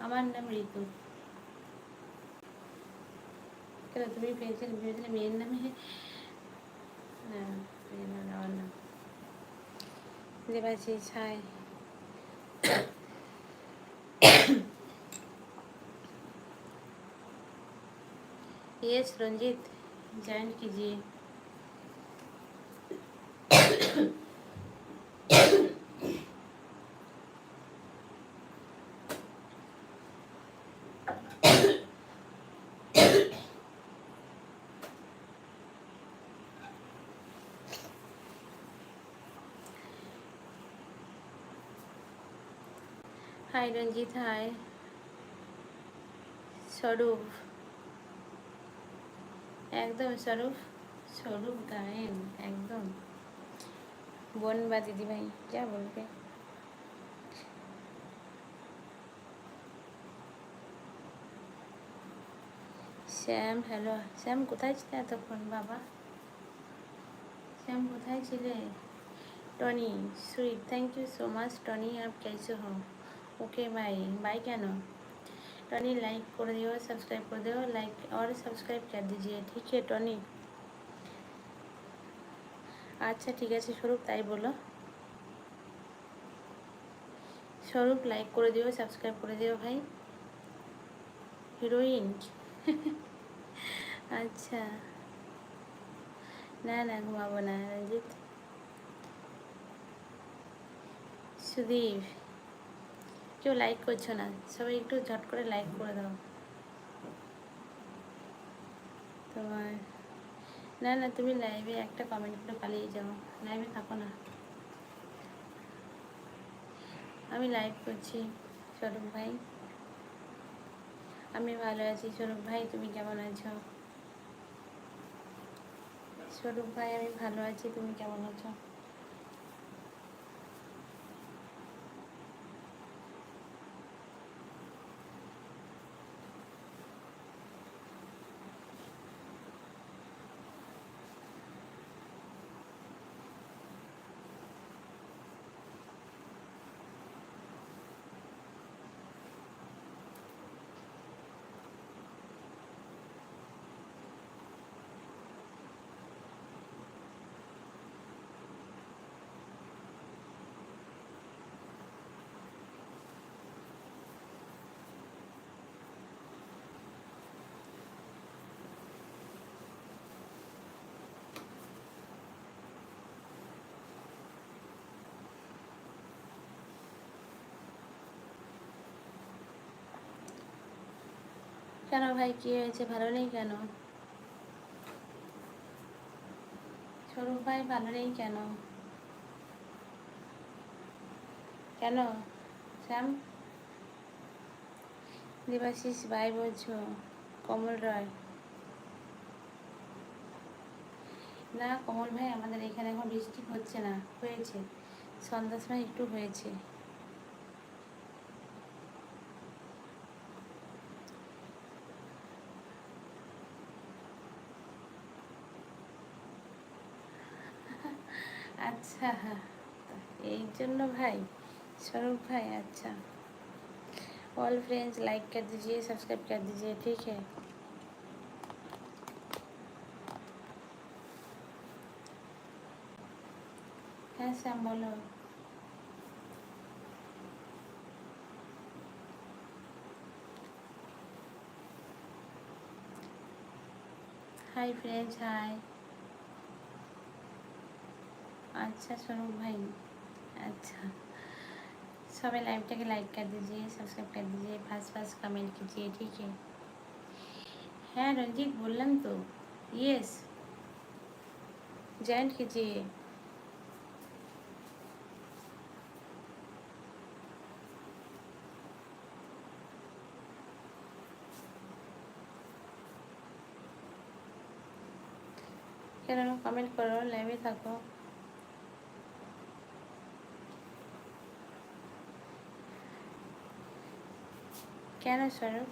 আমার নাম ঋতু। কেন তুমি ভেবেছিলে মেয়ের নামে? না, আমার নাম Debashish. Hi. Yes Ranjit, join कीजिए। हाय रंजीत, हाय स्वरूप। एकदम स्वरूप, स्वरूप गायन एकदम। बोन बा दीदी भाई क्या बोलते? শ্যাম, হ্যালো শ্যাম, কোথায় ছিলে এতক্ষণ বাবা? শ্যাম কোথায় ছিলে? Tony sweet, thank you so much Tony, आप कैसे हो? Okay bye bye. কেন टॉनी? लाइक कर दियो, सब्सक्राइब कर दियो, लाइक और सब्सक्राइब कर दीजिए, ठीक है टॉनी? আচ্ছা ঠিক আছে স্বরূপ, তাই বলো। স্বরূপ লাইক করে দিও, সাবস্ক্রাইব করে দিও ভাই। হিরোইন? আচ্ছা, না না ঘুমাবো না রঞ্জিত। সুদীপ, কেউ লাইক করছো না, সবাই একটু ঝট করে লাইক করে দাও। তোমার না না, তুমি লাইভে একটা কমেন্ট করে পালিয়ে যাও, লাইভে থাকো না। আমি লাইভ করছি স্বরূপ ভাই, আমি ভালো আছি। স্বরূপ ভাই তুমি কেমন আছো? স্বরূপ ভাই আমি ভালো আছি, তুমি কেমন আছো? কেন ভাই কি হয়েছে, ভালো নেই কেন? স্বরূপ ভাই ভালো নেই কেন? কেন শ্যাম? দেবাশিস ভাই বলছো? কমল রয়? না কমল ভাই, আমাদের এখানে এখন বৃষ্টি হচ্ছে না, হয়েছে সন্ধ্যার সময় একটু হয়েছে। अच्छा এই জন্য ভাই, स्वरूप भाई अच्छा। ऑल फ्रेंड्स लाइक कर दीजिए, सब्सक्राइब कर दीजिए, ठीक है? হ্যাঁ শ্যাম বলো। हाय फ्रेंड्स, हाय। अच्छा स्वरूप भाई, अच्छा सभी लाइवটাকে लाइक कर दीजिए, सब्सक्राइब कर दीजिए, फास्ट फास्ट कमेंट कीजिए, ठीक है? হ্যাঁ রঞ্জিত বললাম তো, ইয়েস জয়েন कीजिए। কেন কমেন্ট করো, লাইভে থাকো। কেন স্বরূপ?